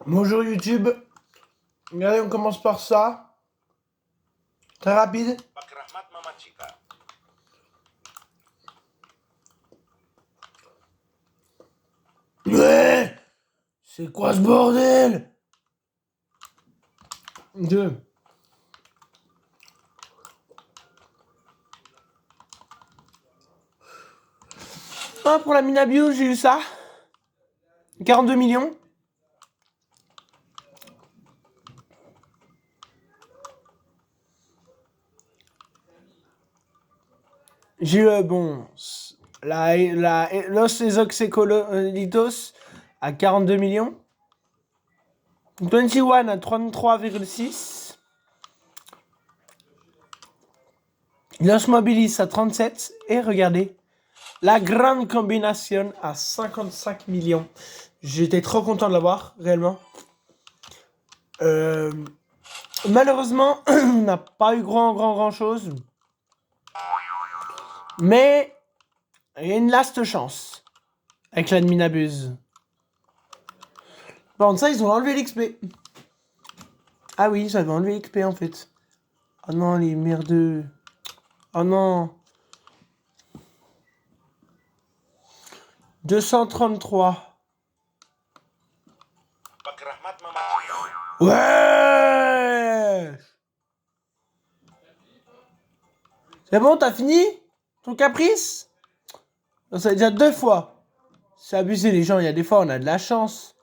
Bonjour YouTube. Regardez, on commence par ça. Très rapide. Mais c'est quoi ce bordel? Deux. Ah, pour la Minabio, j'ai eu ça. 42 millions. J'ai eu, bon, Los Exoxecolitos à 42 millions. 21 à 33,6. Los Mobilis à 37. Et regardez, la grande combination à 55 millions. J'étais trop content de l'avoir, réellement. Malheureusement, on n'a pas eu grand chose. Mais il y a une last chance avec l'admin abuse. Par contre, ça, ils ont enlevé l'XP. Ah oui, j'avais enlevé l'XP en fait. Oh non, les merdeux. Oh non. 233. Ouais. C'est bon, t'as fini ton caprice? Ça fait déjà 2 fois. C'est abusé les gens, il y a des fois on a de la chance.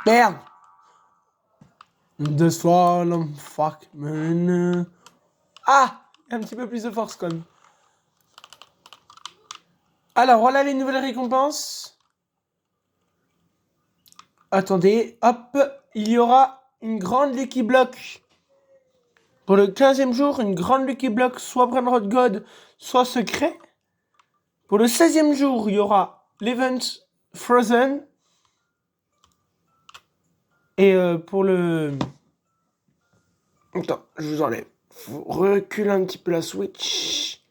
Merde. Deux fois, fuck, man. Ah, un petit peu plus de force quand même. Alors, voilà les nouvelles récompenses. Attendez, hop, il y aura une grande Lucky Block. Pour le 15e jour, une grande Lucky Block, soit Brainrot God, soit secret. Pour le 16e jour, il y aura l'event Frozen. Et pour le... Attends, je vous enlève. Recule un petit peu la Switch.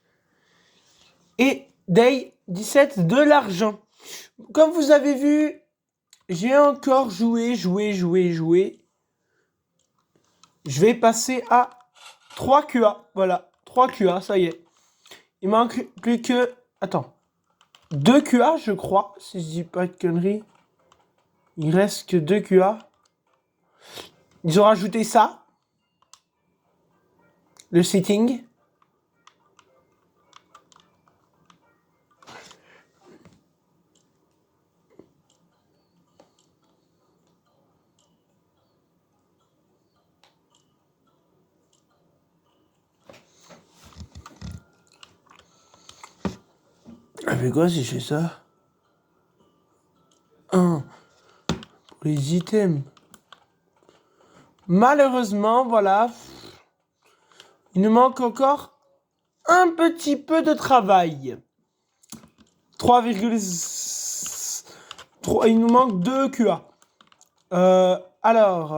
Et Day 17, de l'argent. Comme vous avez vu, j'ai encore joué. Je vais passer à 3 QA. Voilà, 3 QA, ça y est. Il manque plus que... Attends. 2 QA, je crois, si je dis pas de conneries. Il reste que 2 QA. Ils ont rajouté ça. Le sitting. Avec quoi si je fais ça? Pour les items. Malheureusement, voilà. Il nous manque encore un petit peu de travail. 3,3. Il nous manque 2 QA. Alors,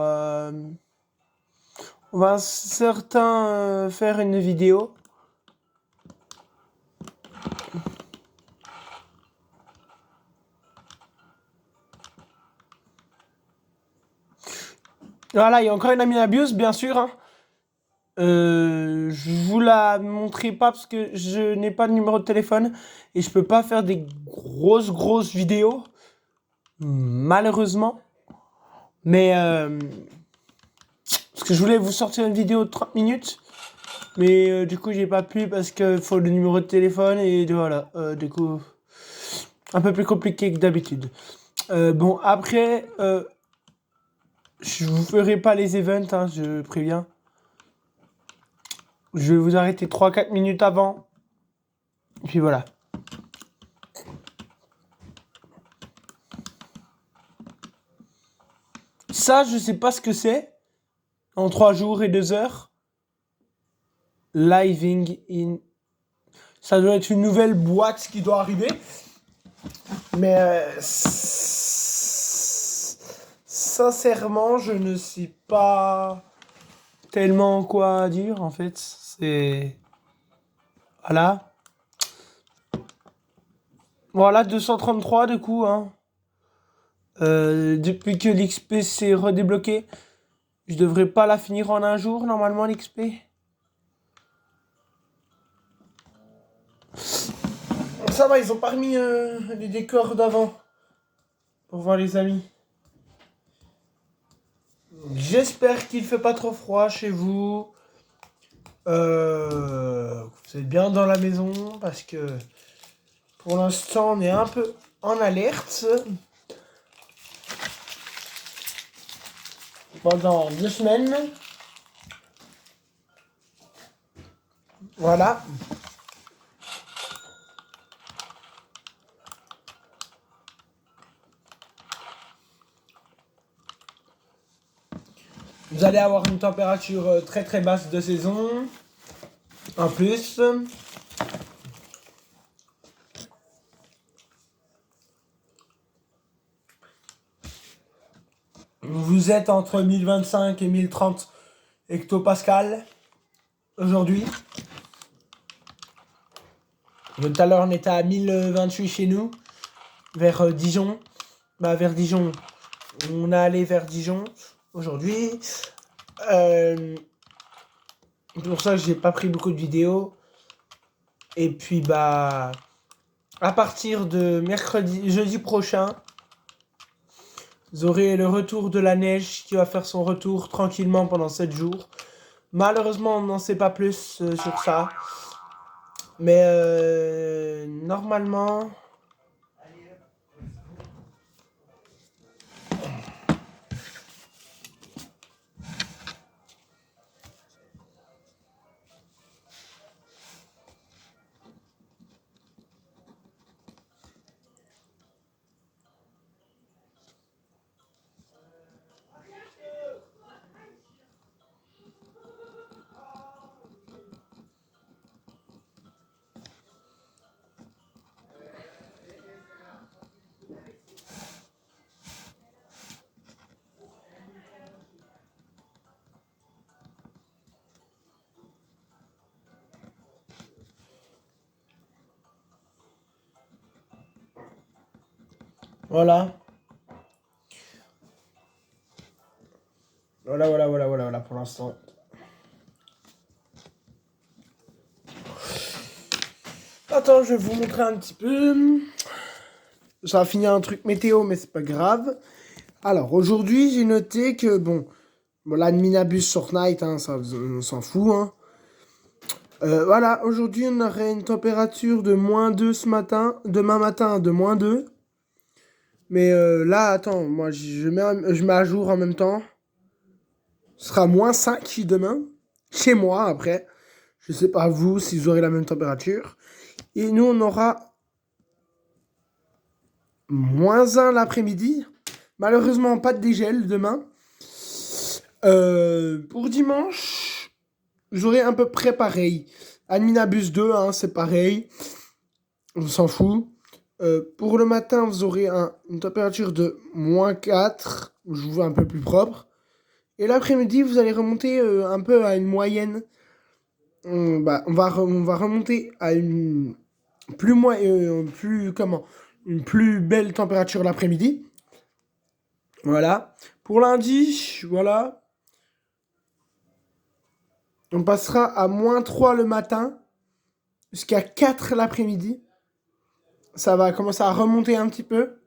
on va certains faire une vidéo. Voilà, il y a encore une amie abuse, bien sûr. Hein. Je vous la montrerai pas parce que je n'ai pas de numéro de téléphone et je peux pas faire des grosses vidéos, malheureusement. Mais parce que je voulais vous sortir une vidéo de 30 minutes, mais du coup j'ai pas pu parce qu'il faut le numéro de téléphone et voilà. Du coup, un peu plus compliqué que d'habitude. Bon après, je vous ferai pas les events, hein, je préviens. Je vais vous arrêter 3-4 minutes avant. Et puis voilà. Ça, je sais pas ce que c'est. En 3 jours et 2 heures. Living in... Ça doit être une nouvelle boîte qui doit arriver. Mais sincèrement, je ne sais pas tellement quoi dire en fait. C'est... Voilà. Voilà, 233 du coup, hein. Depuis que l'XP s'est redébloqué, je devrais pas la finir en un jour, normalement, l'XP. Ça va, ils ont pas remis les décors d'avant. Pour voir les amis. J'espère qu'il fait pas trop froid chez vous. Vous êtes bien dans la maison parce que pour l'instant on est un peu en alerte. Pendant 2 semaines. Voilà. Vous allez avoir une température très très basse de saison. En plus. Vous êtes entre 1025 et 1030 hectopascal aujourd'hui. Tout à l'heure on était à 1028 chez nous. Vers Dijon. Vers Dijon. On est allé vers Dijon aujourd'hui. C'est pour ça que j'ai pas pris beaucoup de vidéos. Et puis à partir de jeudi prochain, vous aurez le retour de la neige qui va faire son retour tranquillement pendant 7 jours. Malheureusement, on n'en sait pas plus sur ça. Mais normalement... Voilà. Voilà pour l'instant. Attends, je vais vous montrer un petit peu. Ça va finir un truc météo, mais c'est pas grave. Alors, aujourd'hui, j'ai noté que, bon l'admin abuse sur Fortnite, hein, ça, on s'en fout, hein. Voilà, aujourd'hui, on aurait une température de -2 ce matin. Demain matin, de -2. Mais là, attends, moi, je mets à jour en même temps. Ce sera -5 demain. Chez moi, après. Je sais pas vous, si vous aurez la même température. Et nous, on aura -1 l'après-midi. Malheureusement, pas de dégel demain. Pour dimanche, j'aurai à peu près pareil. Adminabus 2, hein, c'est pareil. On s'en fout. Pour le matin, vous aurez une température de -4. Je vous vois un peu plus propre. Et l'après-midi, vous allez remonter un peu à une moyenne. On va remonter à une une plus belle température l'après-midi. Voilà. Pour lundi, voilà. On passera à -3 le matin jusqu'à 4 l'après-midi. Ça va commencer à remonter un petit peu.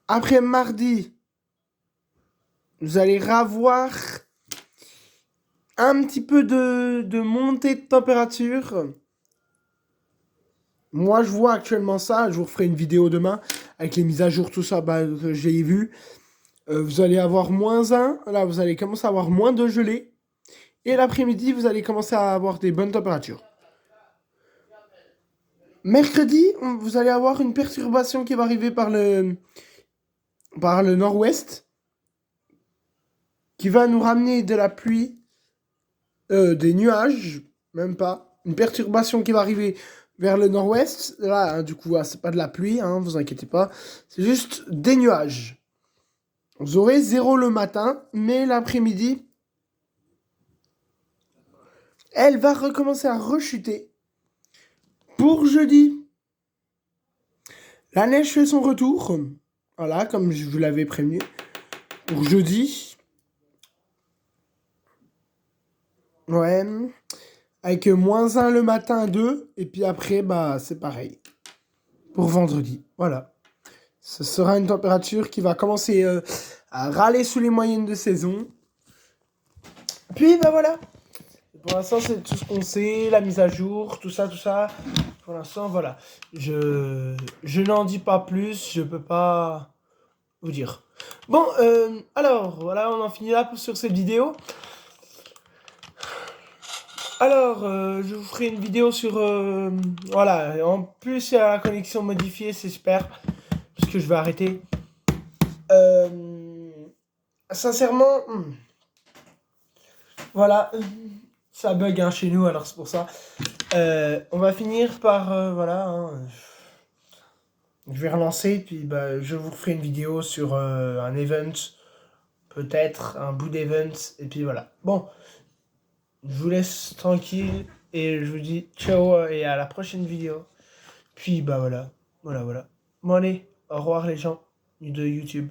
Après mardi, vous allez revoir un petit peu de montée de température. Moi, je vois actuellement ça. Je vous referai une vidéo demain avec les mises à jour, tout ça, que j'ai vu. Vous allez avoir -1. Là, vous allez commencer à avoir -2 gelées. Et l'après-midi, vous allez commencer à avoir des bonnes températures. Mercredi, vous allez avoir une perturbation qui va arriver par le nord-ouest, qui va nous ramener de la pluie, des nuages, même pas. Une perturbation qui va arriver vers le nord-ouest. Là, hein, du coup, c'est pas de la pluie, hein, vous inquiétez pas. C'est juste des nuages. Vous aurez 0 le matin, mais l'après-midi, elle va recommencer à rechuter pour jeudi, la neige fait son retour. Voilà, comme je vous l'avais prévenu. Pour jeudi. Ouais. Avec -1 le matin, 2. Et puis après, bah, c'est pareil. Pour vendredi. Voilà. Ce sera une température qui va commencer à râler sous les moyennes de saison. Puis, bah voilà. Pour l'instant, c'est tout ce qu'on sait, la mise à jour, tout ça, tout ça. Pour l'instant, voilà. Je n'en dis pas plus, je peux pas vous dire. Bon, alors, voilà, on en finit là sur cette vidéo. Alors, je vous ferai une vidéo sur... voilà, en plus, il y a la connexion modifiée, c'est super. Parce que je vais arrêter. Sincèrement, voilà, ça bug hein, chez nous, alors c'est pour ça. On va finir par, voilà, hein, je vais relancer, puis bah, je vous ferai une vidéo sur un event, peut-être un bout d'event, et puis voilà. Bon, je vous laisse tranquille, et je vous dis ciao, et à la prochaine vidéo. Puis bah voilà, voilà. Bon allez, au revoir les gens de YouTube.